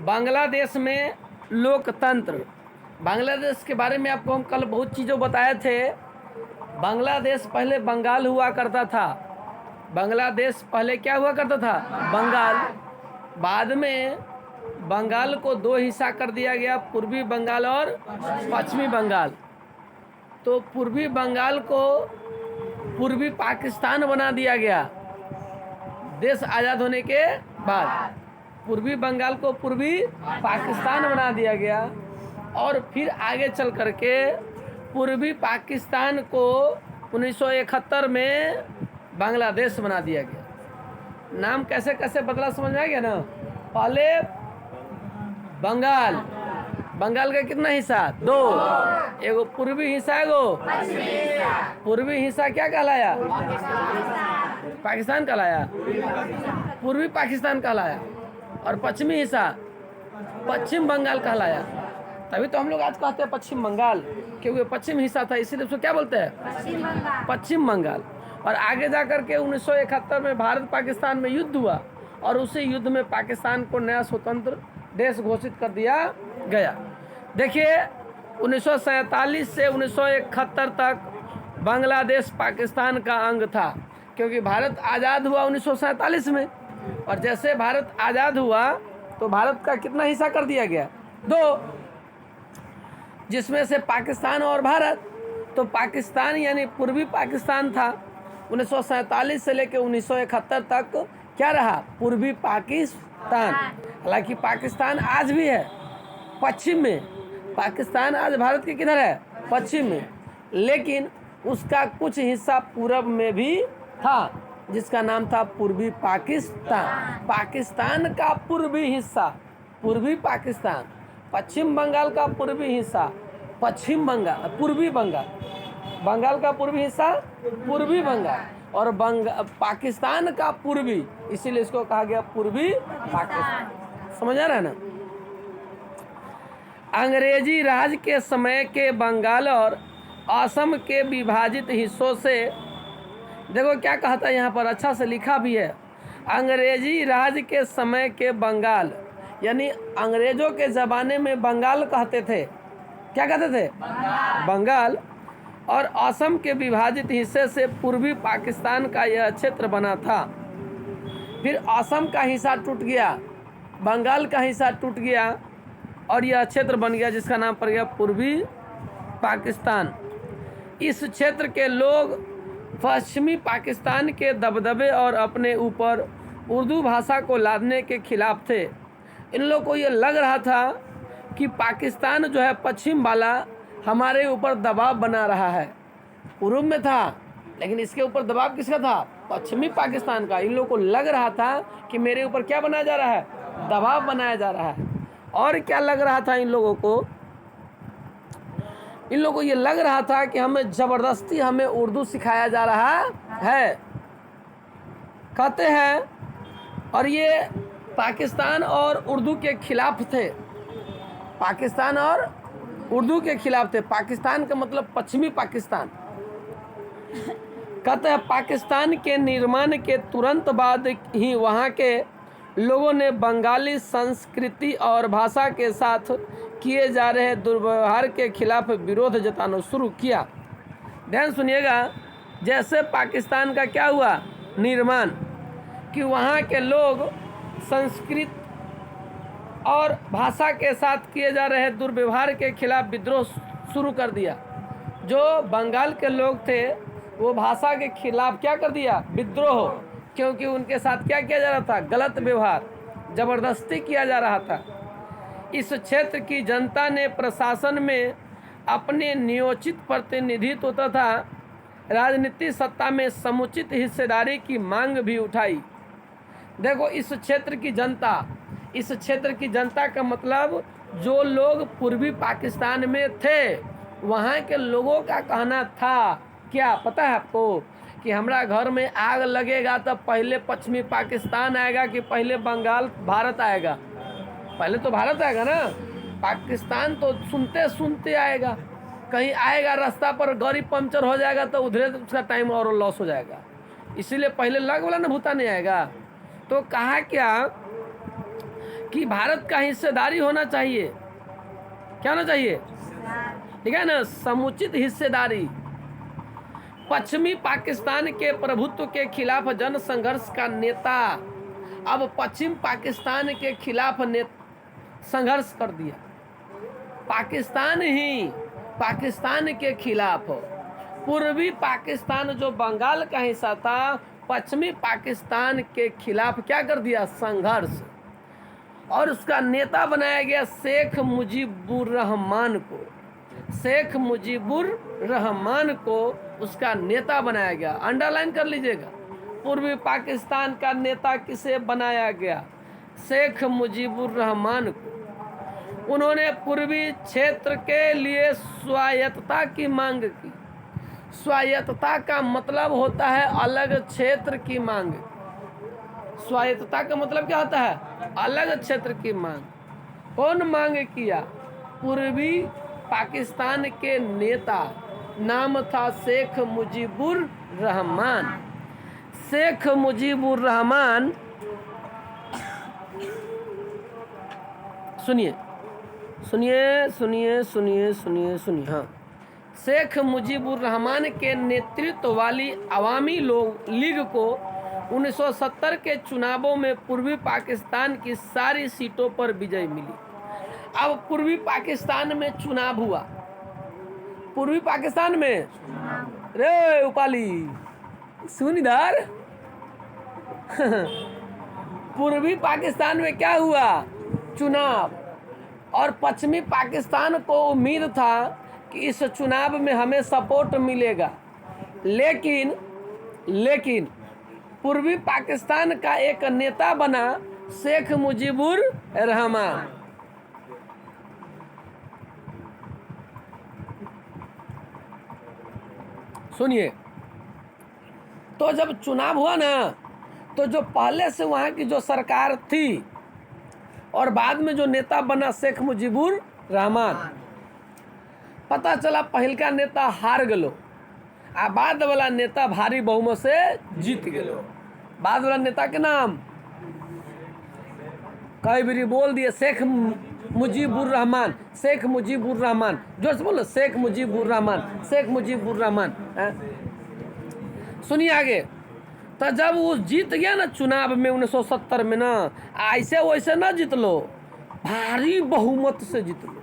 बांग्लादेश में लोकतंत्र। बांग्लादेश के बारे में आपको हम कल बहुत चीज़ों बताए थे। बांग्लादेश पहले बंगाल हुआ करता था। बांग्लादेश पहले क्या हुआ करता था? बंगाल। बाद में बंगाल को दो हिस्सा कर दिया गया, पूर्वी बंगाल और पश्चिमी बंगाल। तो पूर्वी बंगाल को पूर्वी पाकिस्तान बना दिया गया देश आज़ाद होने के बाद। पूर्वी बंगाल को पूर्वी पाकिस्तान बना दिया गया और फिर आगे चल करके पूर्वी पाकिस्तान को 1971 में बांग्लादेश बना दिया गया। नाम कैसे कैसे बदला समझ में आ गया ना। पहले बंगाल, बंगाल का कितना हिस्सा? दो, एगो पूर्वी हिस्सा, एगो पूर्वी हिस्सा क्या कहलाया? पाकिस्तान कहलाया, पूर्वी पाकिस्तान कहलाया। और पश्चिमी हिस्सा पश्चिम बंगाल कहलाया। तभी तो हम लोग आज कहते हैं पश्चिम बंगाल, क्योंकि पश्चिम हिस्सा था, इसीलिए उसको क्या बोलते हैं? पश्चिम बंगाल। और आगे जा कर के 1971 में भारत पाकिस्तान में युद्ध हुआ और उसी युद्ध में पाकिस्तान को नया स्वतंत्र देश घोषित कर दिया गया। देखिए 1947 से 1971 तक बांग्लादेश पाकिस्तान का अंग था, क्योंकि भारत आज़ाद हुआ 1947 में। और जैसे भारत आज़ाद हुआ तो भारत का कितना हिस्सा कर दिया गया? दो, जिसमें से पाकिस्तान और भारत। तो पाकिस्तान यानी पूर्वी पाकिस्तान था 1947 से लेकर 1971 तक। क्या रहा? पूर्वी पाकिस्तान। हालांकि पाकिस्तान आज भी है पश्चिम में। पाकिस्तान आज भारत के किधर है? पश्चिम में। लेकिन उसका कुछ हिस्सा पूरब में भी था, जिसका नाम था पूर्वी पाकिस्तान। पाकिस्तान का पूर्वी हिस्सा पूर्वी पाकिस्तान, पश्चिम बंगाल का पूर्वी हिस्सा पश्चिम बंगाल, पूर्वी बंगाल। बंगाल का पूर्वी हिस्सा पूर्वी बंगाल और पाकिस्तान का पूर्वी, इसीलिए इसको कहा गया पूर्वी पाकिस्तान। समझ आ रहा है ना। अंग्रेजी राज के समय के बंगाल और असम के विभाजित हिस्सों से, देखो क्या कहता है यहाँ पर, अच्छा से लिखा भी है। अंग्रेजी राज के समय के बंगाल, यानी अंग्रेजों के ज़माने में बंगाल कहते थे। क्या कहते थे? बंगाल। और असम के विभाजित हिस्से से पूर्वी पाकिस्तान का यह क्षेत्र बना था। फिर असम का हिस्सा टूट गया, बंगाल का हिस्सा टूट गया और यह क्षेत्र बन गया जिसका नाम पड़ गया पूर्वी पाकिस्तान। इस क्षेत्र के लोग पश्चिमी पाकिस्तान के दबदबे और अपने ऊपर उर्दू भाषा को लादने के खिलाफ थे। इन लोगों को ये लग रहा था कि पाकिस्तान जो है पश्चिम वाला हमारे ऊपर दबाव बना रहा है। पूर्व में था, लेकिन इसके ऊपर दबाव किसका था? पश्चिमी पाकिस्तान का। इन लोगों को लग रहा था कि मेरे ऊपर क्या बनाया जा रहा है? दबाव बनाया जा रहा है। और क्या लग रहा था इन लोगों को? इन लोगों को ये लग रहा था कि हमें ज़बरदस्ती हमें उर्दू सिखाया जा रहा है, कहते हैं। और ये पाकिस्तान और उर्दू के खिलाफ थे। पाकिस्तान और उर्दू के खिलाफ थे। पाकिस्तान का मतलब पश्चिमी पाकिस्तान। कहते हैं पाकिस्तान के निर्माण के तुरंत बाद ही वहाँ के लोगों ने बंगाली संस्कृति और भाषा के साथ किए जा रहे दुर्व्यवहार के खिलाफ विरोध जताना शुरू किया। ध्यान सुनिएगा, जैसे पाकिस्तान का क्या हुआ? निर्माण, कि वहाँ के लोग संस्कृत और भाषा के साथ किए जा रहे दुर्व्यवहार के खिलाफ विद्रोह शुरू कर दिया। जो बंगाल के लोग थे वो भाषा के खिलाफ क्या कर दिया? विद्रोह। क्योंकि उनके साथ क्या किया जा रहा था? गलत व्यवहार, ज़बरदस्ती किया जा रहा था। इस क्षेत्र की जनता ने प्रशासन में अपने नियोजित प्रतिनिधित्व तथा राजनीतिक सत्ता में समुचित हिस्सेदारी की मांग भी उठाई। देखो इस क्षेत्र की जनता, इस क्षेत्र की जनता का मतलब जो लोग पूर्वी पाकिस्तान में थे वहाँ के लोगों का कहना था, क्या पता है आपको, कि हमारा घर में आग लगेगा तो पहले पश्चिमी पाकिस्तान आएगा कि पहले बंगाल भारत आएगा? पहले तो भारत आएगा ना। पाकिस्तान तो सुनते सुनते आएगा। कहीं आएगा रास्ता पर गाड़ी पंचर हो जाएगा तो उधर उसका टाइम और लॉस हो जाएगा। इसीलिए पहले लग वाला ना भूता नहीं आएगा। तो कहा क्या कि भारत का हिस्सेदारी होना चाहिए। क्या होना चाहिए? ठीक है ना, समुचित हिस्सेदारी। पश्चिमी पाकिस्तान के प्रभुत्व के खिलाफ जन संघर्ष का नेता अब पश्चिम पाकिस्तान के खिलाफ संघर्ष कर दिया। पाकिस्तान के खिलाफ। पूर्वी पाकिस्तान जो बंगाल का हिस्सा था, पश्चिमी पाकिस्तान के खिलाफ क्या कर दिया? संघर्ष। और उसका नेता बनाया गया शेख मुजीबुर रहमान को। शेख मुजीबुर रहमान को उसका नेता बनाया गया। अंडरलाइन कर लीजिएगा, पूर्वी पाकिस्तान का नेता किसे बनाया गया? शेख मुजीबुर रहमान को। उन्होंने पूर्वी क्षेत्र के लिए स्वायत्तता की मांग की। स्वायत्तता का मतलब होता है अलग क्षेत्र की मांग। स्वायत्तता का मतलब क्या होता है? अलग क्षेत्र की मांग। कौन मांग किया? पूर्वी पाकिस्तान के नेता, नाम था शेख मुजीबुर रहमान। शेख मुजीबुर रहमान, सुनिए सुनिए सुनिए सुनिए सुनिए सुनिए, हाँ। शेख मुजीबुर रहमान के नेतृत्व वाली अवामी लीग को 1970 के चुनावों में पूर्वी पाकिस्तान की सारी सीटों पर विजय मिली। अब पूर्वी पाकिस्तान में चुनाव हुआ। पूर्वी पाकिस्तान में, रे उपाली सुन इधर पूर्वी पाकिस्तान में क्या हुआ? चुनाव। और पश्चिमी पाकिस्तान को उम्मीद था कि इस चुनाव में हमें सपोर्ट मिलेगा, लेकिन पूर्वी पाकिस्तान का एक नेता बना शेख मुजीबुर रहमान। सुनिए, तो जब चुनाव हुआ ना, तो जो पहले से वहाँ की जो सरकार थी और बाद में जो नेता बना शेख मुजीबुर रहमान, पता चला पहल का नेता हार गलो आ बाद वाला नेता भारी बहुमत से जीत गलो। बाद वाला नेता के नाम कई बारी बोल दिए, शेख मुजीबुर रहमान, शेख मुजीबुर रहमान। जोर से बोलो, शेख मुजीबुर रहमान, शेख मुजीबुर रहमान। सुनिए आगे। तो जब वो जीत गया ना चुनाव में 1970 में ना, ऐसे वैसे ना जीत लो, भारी बहुमत से जीत लो।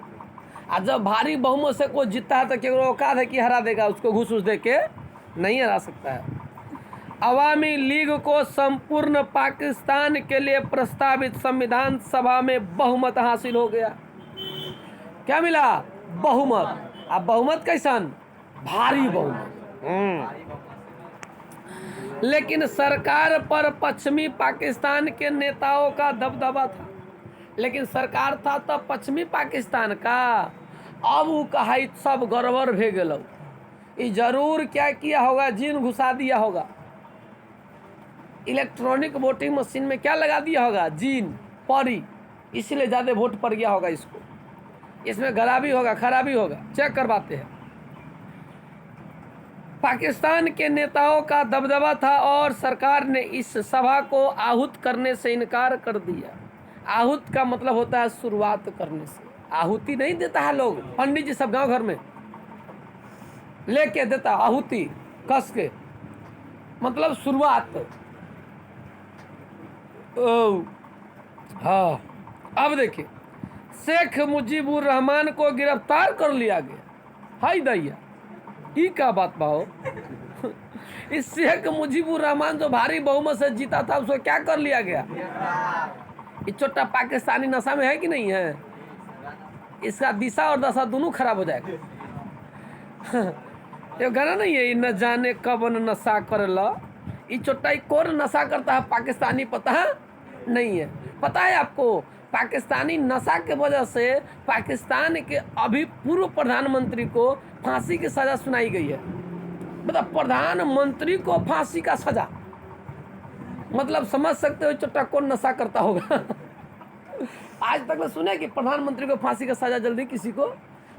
और जब भारी बहुमत से कोई जीतता है तो क्या औकात है कि हरा देगा उसको? घूस दे के नहीं हरा सकता है। अवामी लीग को संपूर्ण पाकिस्तान के लिए प्रस्तावित संविधान सभा में बहुमत हासिल हो गया। क्या मिला? बहुमत। अब बहुमत कैसन? भारी बहुमत। लेकिन सरकार पर पश्चिमी पाकिस्तान के नेताओं का दबदबा था। लेकिन सरकार था तब पश्चिमी पाकिस्तान का। अब वो कहा सब गड़बड़ भे गलो, ये जरूर क्या किया होगा? जीन घुसा दिया होगा। इलेक्ट्रॉनिक वोटिंग मशीन में क्या लगा दिया होगा? जीन, परी, इसलिए ज़्यादा वोट पड़ गया होगा इसको। इसमें खराबी होगा, चेक करवाते हैं। पाकिस्तान के नेताओं का दबदबा था और सरकार ने इस सभा को आहूत करने से इनकार कर दिया। आहूत का मतलब होता है शुरुआत करने से। आहुति नहीं देता है लोग, पंडित जी सब गांव घर में लेके देता आहुति कस के, मतलब शुरुआत। हाँ, अब देखिए, शेख मुजीबुर रहमान को गिरफ्तार कर लिया गया। हाय दैया, ई का बात बाहो इस शेख मुजीबुर रहमान जो भारी बहुमत से जीता था, उसको क्या कर लिया गया? ये छोटा पाकिस्तानी नशा में है कि नहीं है? इसका दिशा और दशा दोनों खराब हो जाएगा। ये गाना नहीं है, न जाने कब नशा कर ला। ये छोटा कौन नशा करता है पाकिस्तानी, पता है नहीं है? पता है आपको? पाकिस्तानी नशा के वजह से पाकिस्तान के अभी पूर्व प्रधानमंत्री को फांसी की सजा सुनाई गई है। मतलब प्रधानमंत्री को फांसी का सजा, मतलब समझ सकते हो छोटा कौन नशा करता होगा। आज तक मैं सुने कि प्रधानमंत्री को फांसी का सजा जल्दी किसी को,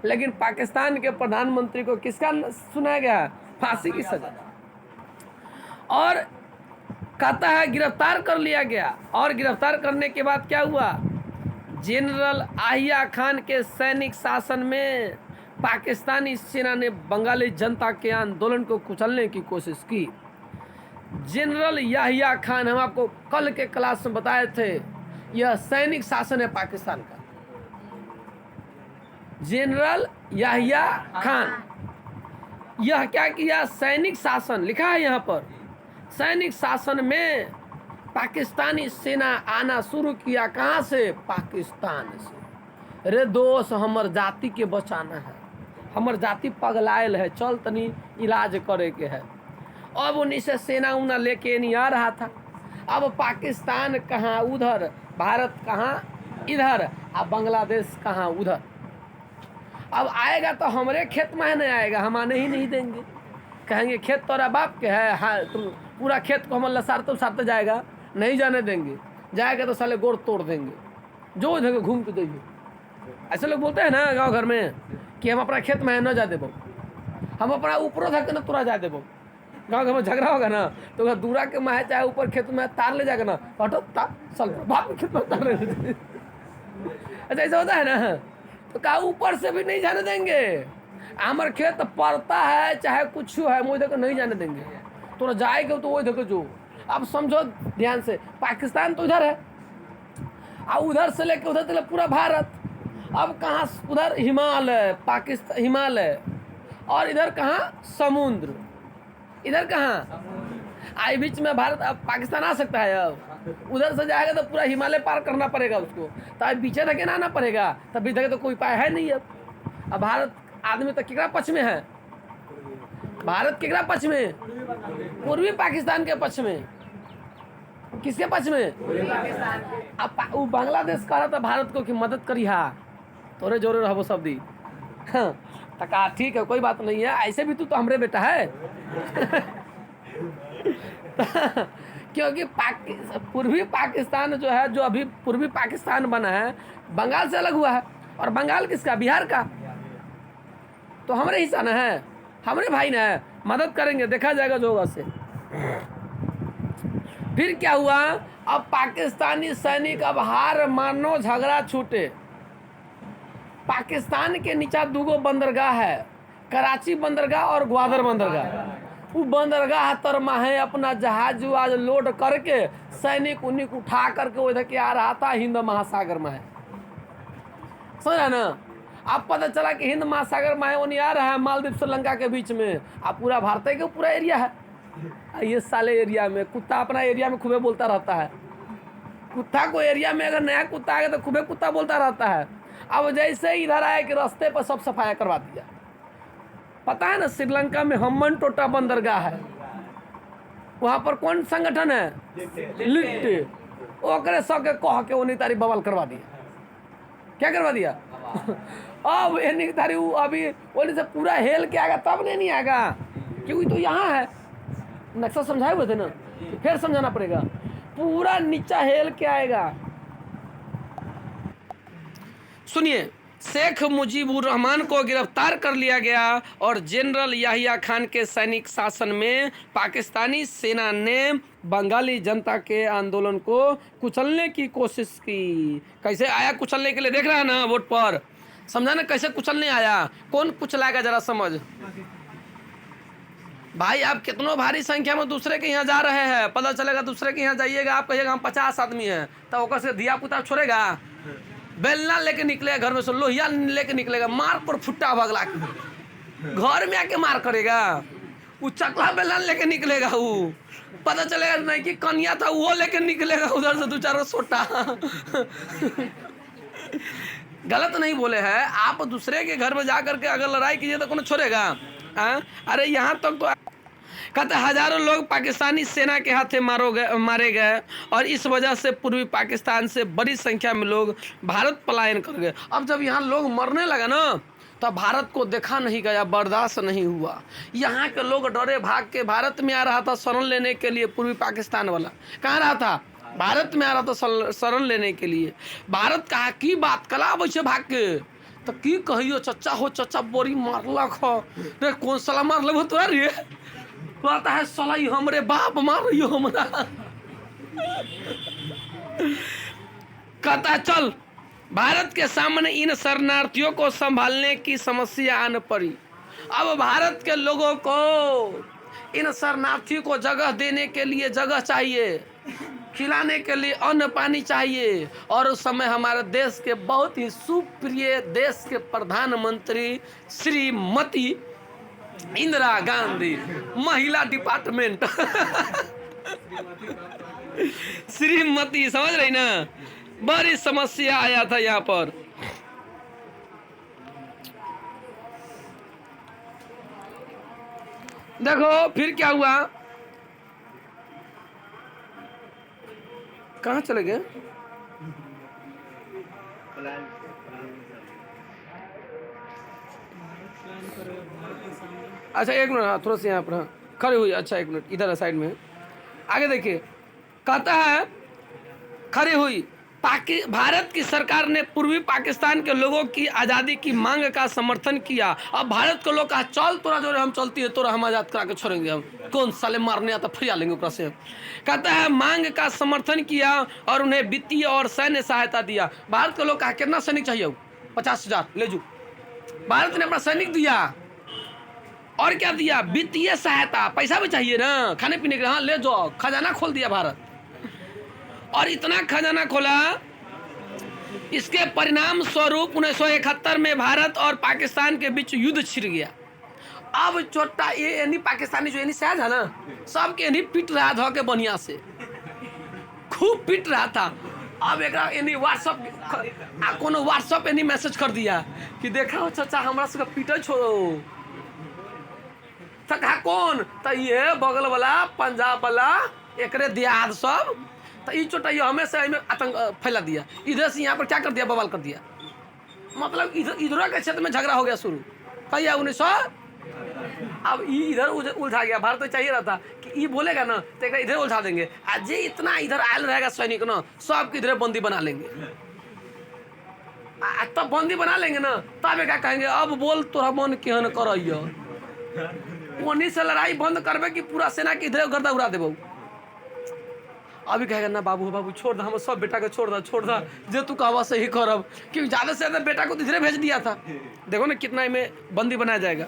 लेकिन पाकिस्तान के प्रधानमंत्री को किसका सुनाया गया? फांसी की सजा। और कहता है गिरफ्तार कर लिया गया। और गिरफ्तार करने के बाद क्या हुआ? जनरल याहिया खान के सैनिक शासन में पाकिस्तानी सेना ने बंगाली जनता के आंदोलन को कुचलने की कोशिश की। जनरल याहिया खान, हम आपको कल के क्लास में बताए थे, यह सैनिक शासन है पाकिस्तान का। जनरल याहिया खान, यह क्या किया? सैनिक शासन लिखा है यहाँ पर। सैनिक शासन में पाकिस्तानी सेना आना शुरू किया। कहाँ से? पाकिस्तान से। रे दोस्त, हमर जाति के बचाना है, हमर जाति पगलायल है, चल तनी इलाज करे के है। अब उन्हीं से सेना उना लेके नहीं आ रहा था। अब पाकिस्तान कहाँ उधर, भारत कहाँ इधर, अब बांग्लादेश कहाँ उधर। अब आएगा तो हमारे खेत में नहीं आएगा, हम आने ही नहीं देंगे। कहेंगे खेत तोरा बाप के है, हाँ तुम पूरा खेत को हम लसारते सारते जाएगा, नहीं जाने देंगे। जाएगा तो साले गोड़ तोड़ देंगे, जो इधर घूम के जाइए। ऐसे लोग बोलते हैं ना गांव घर में कि हम अपना खेत में न जा देबो, हम अपना ऊपरों धक न तुरा जा देबो। गाँव घर में झगड़ा होगा ना तो अगर दूरा के माहे चाहे ऊपर खेत में तार ले जाएगा ना, हटो साल बाप के खेत में तार ले। अच्छा ऐसा होता है ना, तो कहा ऊपर से भी नहीं जाने देंगे। हमारे खेत पड़ता है चाहे कुछ है, मुझे देखो नहीं जाने देंगे। थोड़ा जाएगा तो वही देखो जो। अब समझो ध्यान से, पाकिस्तान तो उधर है और उधर से लेके उधर तक पूरा भारत। अब कहाँ उधर हिमालय, पाकिस्तान हिमालय, और इधर कहाँ समुद्र, इधर कहाँ आई बीच में भारत। अब पाकिस्तान आ सकता है। अब उधर से जाएगा तो पूरा हिमालय पार करना पड़ेगा उसको, तो अब पीछे धके ना आना पड़ेगा। तब बीच धके तो कोई उपाय है नहीं। अब भारत आदमी तो केकरा पक्ष में है? भारत केकरा पक्ष में? पूर्वी पाकिस्तान के पक्ष में। किसके पक्ष में? अब वो बांग्लादेश कह रहा था भारत को कि मदद करी, हा तोरे जोरे रहो सब दी। हाँ, तो कहा ठीक है कोई बात नहीं है, ऐसे भी तू तो हमरे बेटा है। क्योंकि पूर्वी पाकिस्तान जो है, जो अभी पूर्वी पाकिस्तान बना है, बंगाल से अलग हुआ है। और बंगाल किसका? बिहार का। तो हमारे हिस्सा न है, हमारे भाई न है, मदद करेंगे, देखा जाएगा जो होगा से। फिर क्या हुआ? अब पाकिस्तानी सैनिक अब हार मानो, झगड़ा छूटे। पाकिस्तान के नीचे दूगो बंदरगाह है, कराची बंदरगाह और ग्वादर बंदरगाह। वो बंदरगाह तर माहे अपना जहाज वहाज लोड करके सैनिक उन्निक उठा करके उधर के आ रहा था हिंद महासागर में है। समझा ना? अब पता चला कि हिंद महासागर में वो नहीं आ रहा है, मालदीव श्रीलंका के बीच में। अब पूरा भारत के पूरा एरिया है। ये साले एरिया में कुत्ता अपना एरिया में खूबे बोलता रहता है। कुत्ता को एरिया में अगर नया कुत्ता आएगा तो खूबे कुत्ता बोलता रहता है। अब जैसे इधर आया कि रास्ते पर सब सफाया करवा दिया। पता है ना, श्रीलंका में हम्बन टोटा बंदरगाह है, वहाँ पर कौन संगठन है? लिट्टे। ओकरे सबके कह के उन्हीं तारीख बवाल करवा दिया। क्या करवा दिया? अब एनी तारीख अभी उन्हीं से पूरा हेल के आएगा तब नहीं आएगा, क्योंकि तो यहाँ है। नक्शा समझाए हुए थे ना, फिर समझाना पड़ेगा। पूरा नीचा हेल के आएगा। सुनिए, शेख मुजीबुर रहमान को गिरफ्तार कर लिया गया और जनरल याहिया खान के सैनिक शासन में पाकिस्तानी सेना ने बंगाली जनता के आंदोलन को कुचलने की कोशिश की। कैसे आया कुचलने के लिए? देख रहा है ना वोट पर, समझा ना कैसे कुचलने आया। कौन कुचलाएगा जरा समझ। भाई आप कितनों भारी संख्या में दूसरे के यहाँ जा रहे हैं, पता चलेगा दूसरे के यहाँ जाइएगा, आप कहिएगा हम 50 आदमी हैं, तो ओकर से दिया पुता छोड़ेगा? बेलना लेके निकलेगा घर में से, लोहिया लेके निकलेगा, मार पर फुट्टा भगला घर में आके मार करेगा। वो चकला बेलना लेके निकलेगा, वो पता चलेगा नहीं कि कन्या था, वो लेके निकलेगा उधर से 2-4 सोटा। गलत नहीं बोले हैं आप, दूसरे के घर में जा करके अगर लड़ाई कीजिए तो कौन छोड़ेगा? अरे यहाँ तक तो कहते हजारों लोग पाकिस्तानी सेना के हाथे मारे गए और इस वजह से पूर्वी पाकिस्तान से बड़ी संख्या में लोग भारत पलायन कर गए। अब जब यहाँ लोग मरने लगा ना, तो भारत को देखा नहीं गया, बर्दाश्त नहीं हुआ। यहाँ के लोग डरे भाग के भारत में आ रहा था शरण लेने के लिए। पूर्वी पाकिस्तान वाला कहाँ रहा था? भारत में आ रहा था शरण लेने के लिए। भारत कहा की बात कला वैसे भाग के तो की कहियो चचा हो, चचा बोरी मारलक हो रे, कौन साला मार ले तोरा रे? कहता है साला ये हमरे बाप मार रही हो हमरा। कहता है चल भारत के सामने इन शरणार्थियों को संभालने की समस्या आन पड़ी। अब भारत के लोगों को इन शरणार्थियों को जगह देने के लिए जगह चाहिए, खिलाने के लिए अन्न पानी चाहिए। और उस समय हमारे देश के बहुत ही सुप्रिय देश के प्रधानमंत्री श्रीमती इंदिरा गांधी, महिला डिपार्टमेंट श्रीमती, समझ रही ना, बड़ी समस्या आया था यहाँ पर। देखो फिर क्या हुआ, कहाँ चले गए? अच्छा एक मिनट, हाँ थोड़ा सा यहाँ पर, हाँ खड़े हुई, अच्छा एक मिनट इधर साइड में आगे देखिए। कहता है खड़ी हुई, भारत की सरकार ने पूर्वी पाकिस्तान के लोगों की आज़ादी की मांग का समर्थन किया। अब भारत के लोग कहा चल तोरा जो हम चलती है तोरा हम आज़ाद करा के छोड़ेंगे, हम कौन साले मारने आता फिर लेंगे ऊपर से। कहता है मांग का समर्थन किया और उन्हें वित्तीय और सैन्य सहायता दिया। भारत के लोग कहा कितना सैनिक चाहिए? 50,000 ले जू। भारत ने अपना सैनिक दिया और क्या दिया? वित्तीय सहायता, पैसा भी चाहिए ना खाने पीने के, हाँ ले जाओ। खजाना खोल दिया भारत, और इतना खजाना खोला, इसके परिणाम स्वरूप 1971 में भारत और पाकिस्तान के बीच युद्ध छिड़ गया। अब छोटा ये यानी पाकिस्तानी जो यानी शायद है ना, सबके यानी पिट रहा था के बढ़िया से, खूब पिट रहा था। अब एक यानी व्हाट्सअप कोनो व्हाट्सअप यानी मैसेज कर दिया कि देखा चाचा हमरा सबके पीटे छोड़ो। तो कहा कौन? तो ये बगल वाला पंजाब वाला एकरे दियाद सब, तो ये छोटा ये हमेशा आतंक फैला दिया। इधर से यहाँ पर क्या कर दिया? बवाल कर दिया। मतलब इधर के क्षेत्र में झगड़ा हो गया शुरू। कहिए 1900, अब ये इधर उलझा गया। भारत तो चाहिए रहता कि ये बोलेगा ना तो इधर उलझा देंगे। आज ये इतना इधर आयल रहेगा सैनिक ना, सबके इधर बंदी बना लेंगे। तब बंदी बना लेंगे ना, तब क्या कहेंगे? अब बोल तोरा मन केहन कर, उन्हीं से लड़ाई बंद करबे कि पूरा सेना के इधर गर्दा उड़ा देबो। अभी कहेगा ना बाबू बाबू छोड़ दो, हम सब बेटा को छोड़ दो जो तू कहवा सही करब, क्योंकि ज़्यादा से ज़्यादा बेटा को इधरे भेज दिया था। देखो ना कितना में बंदी बनाया जाएगा।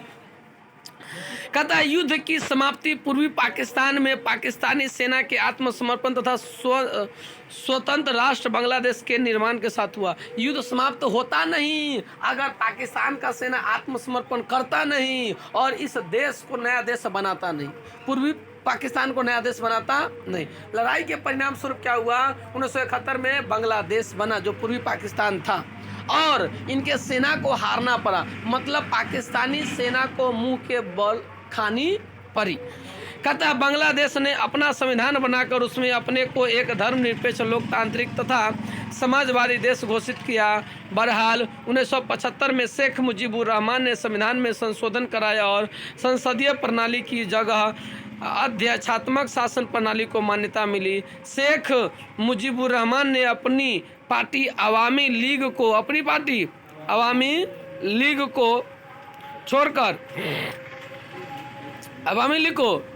कहता है युद्ध की समाप्ति पूर्वी पाकिस्तान में पाकिस्तानी सेना के आत्मसमर्पण तथा स्वतंत्र राष्ट्र बांग्लादेश के निर्माण के साथ हुआ। युद्ध समाप्त होता नहीं अगर पाकिस्तान का सेना आत्मसमर्पण करता नहीं और इस देश को नया देश बनाता नहीं, पूर्वी पाकिस्तान को नया देश बनाता नहीं। लड़ाई के परिणाम स्वरूप क्या हुआ? 1971 में बांग्लादेश बना जो पूर्वी पाकिस्तान था, और इनके सेना को हारना पड़ा। मतलब पाकिस्तानी सेना को मुंह के बल खानी पड़ी। कहता है बांग्लादेश ने अपना संविधान बनाकर उसमें अपने को एक धर्मनिरपेक्ष लोकतांत्रिक तथा समाजवादी देश घोषित किया। बहरहाल 1975 में शेख मुजीबुर रहमान ने संविधान में संशोधन कराया और संसदीय प्रणाली की जगह अध्यक्षात्मक शासन प्रणाली को मान्यता मिली। शेख मुजीबुर रहमान ने अपनी पार्टी अवामी लीग को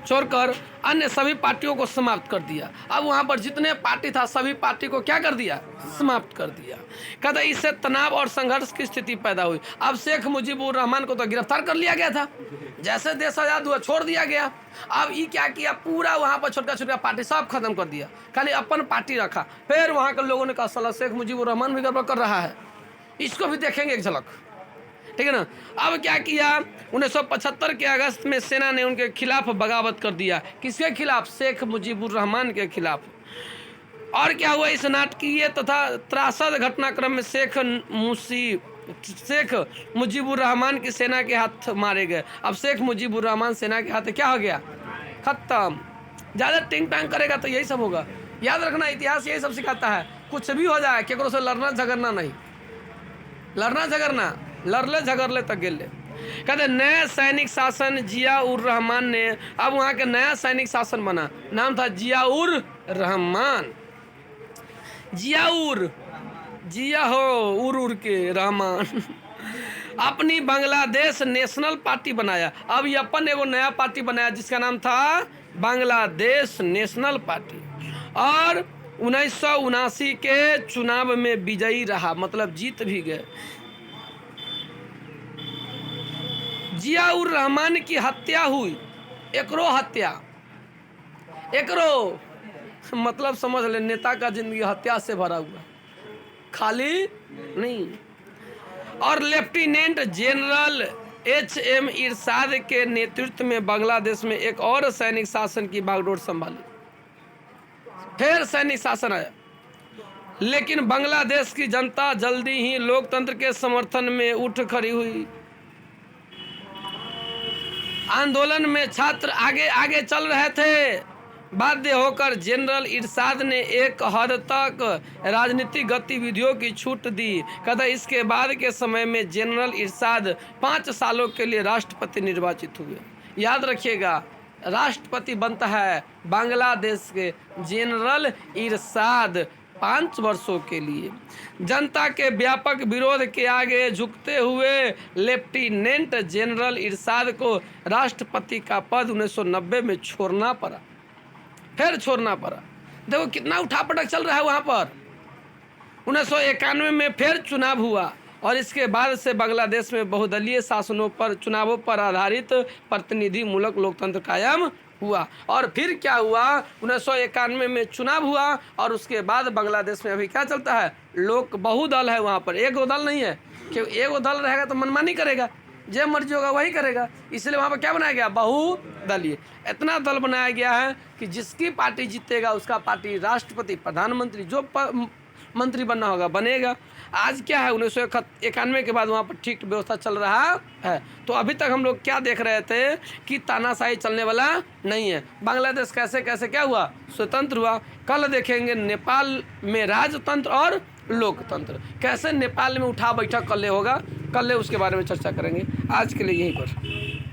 छोड़कर अन्य सभी पार्टियों को समाप्त कर दिया। अब वहाँ पर जितने पार्टी था सभी पार्टी को क्या कर दिया? समाप्त कर दिया। कहता इससे तनाव और संघर्ष की स्थिति पैदा हुई। अब शेख मुजीबुर रहमान को तो गिरफ्तार कर लिया गया था, जैसे देश आज़ाद हुआ छोड़ दिया गया। अब ये क्या किया? पूरा वहाँ पर छोटा छोटा पार्टी सब खत्म कर दिया, खाली अपन पार्टी रखा। फिर वहाँ के लोगों ने कहा साला शेख मुजीबुर रहमान भी गड़बड़ कर रहा है, इसको भी देखेंगे एक झलक, ठीक है ना। अब क्या किया? 1975 के अगस्त में सेना ने उनके खिलाफ बगावत कर दिया। किसके खिलाफ? शेख मुजीबुर रहमान के खिलाफ। और क्या हुआ? इस नाटकीय तथा त्रासद घटनाक्रम में शेख मुजीबुर रहमान की सेना के हाथ मारे गए। अब शेख मुजीबुर रहमान सेना के हाथ क्या हो गया? खत्म। ज़्यादा टिंग टांग करेगा तो यही सब होगा। याद रखना, इतिहास यही सब सिखाता है, कुछ भी हो जाए केकरो से लड़ना झगड़ना नहीं, लड़ना झगड़ना, लड़ले झगड़ले तक गेले। कहते नया सैनिक शासन जिया उर रहमान ने, अब वहाँ के नया सैनिक शासन बना, नाम था जिया उर रहमान। जिया हो उर के रहमान अपनी बांग्लादेश नेशनल पार्टी बनाया। अब ये अपन एगो नया पार्टी बनाया जिसका नाम था बांग्लादेश नेशनल पार्टी। और 1979 के चुनाव में विजयी रहा, मतलब जीत भी गए। जियाउर रहमान की हत्या हुई, एकरो हत्या, एकरो मतलब समझ ले, नेता का जिंदगी हत्या से भरा हुआ, खाली नहीं। और लेफ्टिनेंट जनरल HM इरशाद के नेतृत्व में बांग्लादेश में एक और सैनिक शासन की बागडोर संभाली। फिर सैनिक शासन आया, लेकिन बांग्लादेश की जनता जल्दी ही लोकतंत्र के समर्थन में उठ खड़ी हुई। आंदोलन में छात्र आगे आगे चल रहे थे। बाध्य होकर जनरल इरशाद ने एक हद तक राजनीतिक गतिविधियों की छूट दी। कहता इसके बाद के समय में जनरल इरशाद 5 सालों के लिए राष्ट्रपति निर्वाचित हुए। याद रखिएगा, राष्ट्रपति बनता है बांग्लादेश के जनरल इरशाद 5 वर्षों के लिए। जनता के व्यापक विरोध के आगे झुकते हुए लेफ्टिनेंट जनरल इरशाद को राष्ट्रपति का पद 1990 में छोड़ना पड़ा, फिर छोड़ना पड़ा। देखो कितना उठापटक चल रहा है वहाँ पर। 1991 में फिर चुनाव हुआ और इसके बाद से बांग्लादेश में बहुदलीय शासनों पर, चुनावों पर आधारित प्रतिनिधिमूलक लोकतंत्र कायम हुआ। और फिर क्या हुआ, 1991 में चुनाव हुआ और उसके बाद बांग्लादेश में अभी क्या चलता है, लोक बहुदल है वहाँ पर। एक दो दल नहीं है, क्योंकि एक दल रहेगा तो मनमानी करेगा, जो मर्जी होगा वही करेगा। इसलिए वहाँ पर क्या बनाया गया, बहुदलीय। इतना दल बनाया गया है कि जिसकी पार्टी जीतेगा उसका पार्टी राष्ट्रपति, प्रधानमंत्री, जो मंत्री बनना होगा बनेगा। आज क्या है, 1991 के बाद वहाँ पर ठीक व्यवस्था चल रहा है। तो अभी तक हम लोग क्या देख रहे थे कि तानाशाही चलने वाला नहीं है। बांग्लादेश कैसे कैसे क्या हुआ, स्वतंत्र हुआ। कल देखेंगे नेपाल में राजतंत्र और लोकतंत्र कैसे नेपाल में उठा बैठक कल होगा, कल उसके बारे में चर्चा करेंगे। आज के लिए यहीं पर।